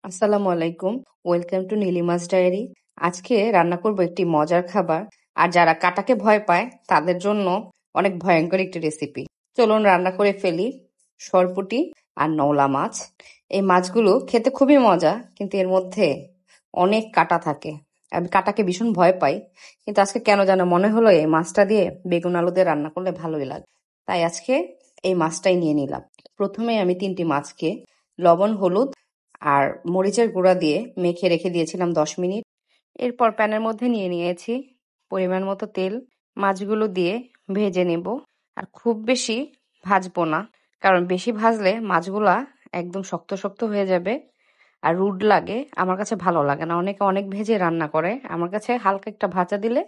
আসসালামু আলাইকুম। Welcome to Nilima's diary. আজকে রান্না করব একটি মজার খাবার, আর যারা কাটাকে ভয় পায় তাদের জন্য অনেক ভয়ঙ্কর একটি রেসিপি। চলুন রান্না করে ফেলি। সরপুঁটি আর নওলা মাছ। এই মাছগুলো খেতে খুবই মজা, কিন্তু এর মধ্যে অনেক কাটা থাকে। আমি কাটাকে ভীষণ ভয় পাই, কিন্তু আজকে কেন যেন মনে হলো এই মাছটা দিয়ে বেগুন আলু দিয়ে রান্না করলে ভালোই লাগে। তাই আজকে এই মাছটাই নিয়ে নিলাম। প্রথমে আমি 3টি মাছকে লবণ, হলুদ আর মরিচের গুঁড়া দিয়ে মেখে রেখে দিয়েছিলাম 10 মিনিট। এরপর প্যানের মধ্যে নিয়ে নিয়েছি পরিমাণ মতো তেল। মাছগুলো দিয়ে ভেজে নেব, আর খুব বেশি ভাজবো না, কারণ বেশি ভাজলে মাছগুলা একদম শক্ত শক্ত হয়ে যাবে আর রুড লাগে। আমার কাছে ভালো লাগে না। অনেকে অনেক ভেজে রান্না করে, আমার কাছে হালকা একটা ভাজা দিলে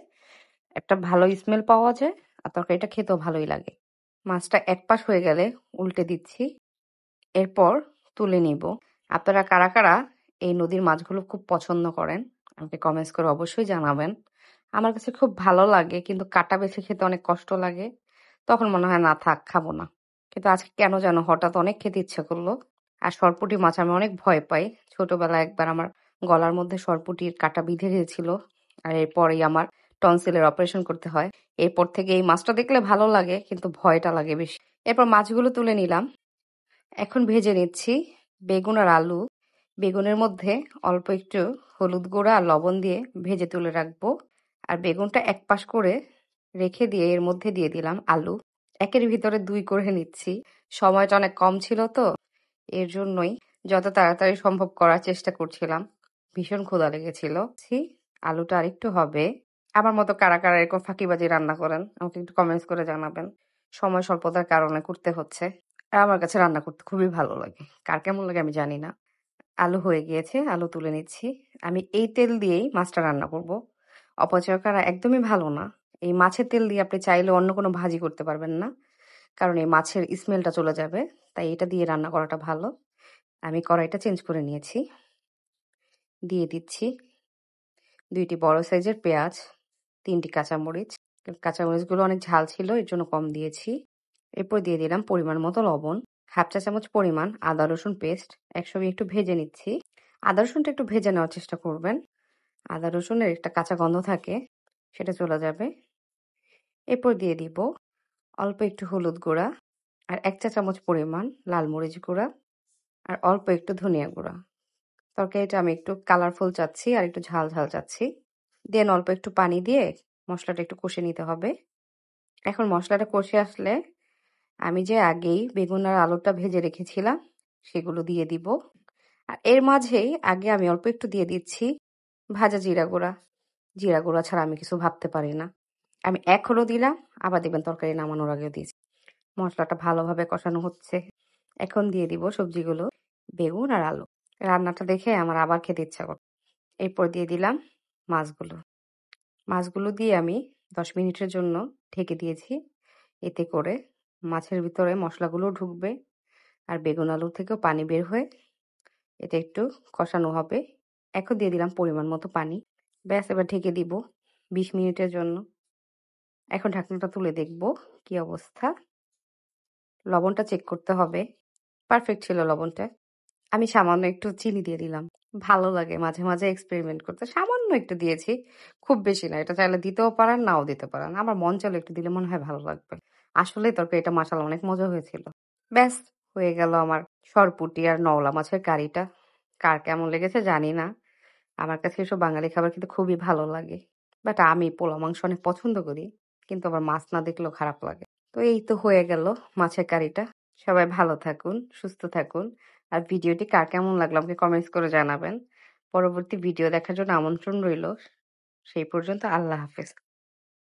একটা ভালো স্মেল পাওয়া যায়, আর তরকারিটা খেতেও ভালোই লাগে। মাছটা এক পাশ হয়ে গেলে উল্টে দিচ্ছি, এরপর তুলে নিব। আপনারা কারা কারা এই নদীর মাছগুলো খুব পছন্দ করেন আমাকে কমেন্টস করে অবশ্যই জানাবেন। আমার কাছে খুব ভালো লাগে, কিন্তু কাটা বেছে খেতে অনেক কষ্ট লাগে। তখন মনে হয় না, থাক, খাবো না। কিন্তু আজকে কেন যেন হঠাৎ অনেক খেতে ইচ্ছে করলো। আর সরপুঁটি মাছ আমি অনেক ভয় পাই। ছোটবেলায় একবার আমার গলার মধ্যে সরপুঁটির কাটা বিঁধে গিয়েছিল, আর এরপরেই আমার টনসিলের অপারেশন করতে হয়। এরপর থেকে এই মাছটা দেখলে ভালো লাগে, কিন্তু ভয়টা লাগে বেশি। এরপর মাছগুলো তুলে নিলাম। এখন ভেজে নিচ্ছি বেগুন আর আলু। বেগুনের মধ্যে অল্প একটু হলুদ গুঁড়া আর লবণ দিয়ে ভেজে তুলে রাখবো। আর বেগুনটা এক পাশ করে রেখে দিয়ে এর মধ্যে দিয়ে দিলাম আলু। একের ভিতরে 2 করে নিচ্ছি। সময়টা অনেক কম ছিল তো, এর জন্যই যত তাড়াতাড়ি সম্ভব করার চেষ্টা করছিলাম। ভীষণ ক্ষুধা লেগেছিল। আলুটা আরেকটু হবে। আমার মতো কারা কারা এরকম ফাঁকিবাজি রান্না করেন আমাকে একটু কমেন্টস করে জানাবেন। সময় স্বল্পতার কারণে করতে হচ্ছে। আর আমার কাছে রান্না করতে খুবই ভালো লাগে। কার কেমন লাগে আমি জানি না। আলু হয়ে গিয়েছে, আলু তুলে নিচ্ছি। আমি এই তেল দিয়েই মাছটা রান্না করব। অপচয় করা একদমই ভালো না। এই মাছের তেল দিয়ে আপনি চাইলে অন্য কোনো ভাজি করতে পারবেন না, কারণ এই মাছের স্মেলটা চলে যাবে। তাই এটা দিয়ে রান্না করাটা ভালো। আমি কড়াইটা চেঞ্জ করে নিয়েছি। দিয়ে দিচ্ছি 2টি বড় সাইজের পেঁয়াজ, 3টি কাঁচামরিচ। কাঁচামরিচগুলো অনেক ঝাল ছিল, এর জন্য কম দিয়েছি। এরপর দিয়ে দিলাম পরিমাণ মতো লবণ, হাফ চা চামচ পরিমাণ আদা রসুন পেস্ট। একসঙ্গে একটু ভেজে নিচ্ছি। আদা রসুনটা একটু ভেজে নেওয়ার চেষ্টা করবেন। আদা রসুনের একটা কাঁচা গন্ধ থাকে, সেটা চলে যাবে। এরপর দিয়ে দিব অল্প একটু হলুদ গুঁড়া, আর 1 চা চামচ পরিমাণ লাল মরিচ গুঁড়া, আর অল্প একটু ধনিয়া গুঁড়া। তরকারিটা আমি একটু কালারফুল চাচ্ছি আর একটু ঝাল ঝাল চাচ্ছি। দেন অল্প একটু পানি দিয়ে মশলাটা একটু কষে নিতে হবে। এখন মশলাটা কষে আসলে আমি যে আগেই বেগুন আর আলুটা ভেজে রেখেছিলাম সেগুলো দিয়ে দিব। আর এর মাঝেই আগে আমি অল্প একটু দিয়ে দিচ্ছি ভাজা জিরা গুঁড়া। জিরা গুঁড়া ছাড়া আমি কিছু ভাবতে পারি না। আমি এখনও দিলাম, আবার দেখবেন তরকারি নামানোর আগেও দিয়েছি। মশলাটা ভালোভাবে কষানো হচ্ছে। এখন দিয়ে দিব সবজিগুলো, বেগুন আর আলু। রান্নাটা দেখে আমার আবার খেতে ইচ্ছা করে। এরপর দিয়ে দিলাম মাছগুলো। মাছগুলো দিয়ে আমি 10 মিনিটের জন্য ঢেকে দিয়েছি। এতে করে মাছের ভিতরে মশলাগুলো ঢুকবে, আর বেগুন আলু থেকেও পানি বের হয়ে এটা একটু কষানো হবে। এখন দিয়ে দিলাম পরিমাণ মতো পানি। ব্যাস, এবার ঢেকে দিব 20 মিনিটের জন্য। এখন ঢাকনাটা তুলে দেখব কি অবস্থা। লবণটা চেক করতে হবে। পারফেক্ট ছিল লবণটা। আমি সামান্য একটু চিনি দিয়ে দিলাম। ভালো লাগে মাঝে মাঝে এক্সপেরিমেন্ট করতে। সামান্য একটু দিয়েছি, খুব বেশি না। এটা চাইলে দিতেও পারেন, নাও দিতে পারেন। আমার মন চাইলে একটু দিলে মনে হয় ভালো লাগবে। আসলে তরকারিটা মাশাআল্লাহ অনেক মজা হয়েছিল। ব্যাস, হয়ে গেল আমার সরপুঁটি আর নওলা মাছের কারিটা। কার কেমন লেগেছে জানি না। আমার কাছে এসব বাঙালি খাবার কিন্তু খুবই ভালো লাগে। বাট আমি পোলা মাংস অনেক পছন্দ করি, কিন্তু আবার মাছ না দেখলেও খারাপ লাগে। তো এই তো হয়ে গেল মাছের কারিটা। সবাই ভালো থাকুন, সুস্থ থাকুন। আর ভিডিওটি কার কেমন লাগলো আমাকে কমেন্টস করে জানাবেন। পরবর্তী ভিডিও দেখার জন্য আমন্ত্রণ রইল। সেই পর্যন্ত আল্লাহ হাফেজ।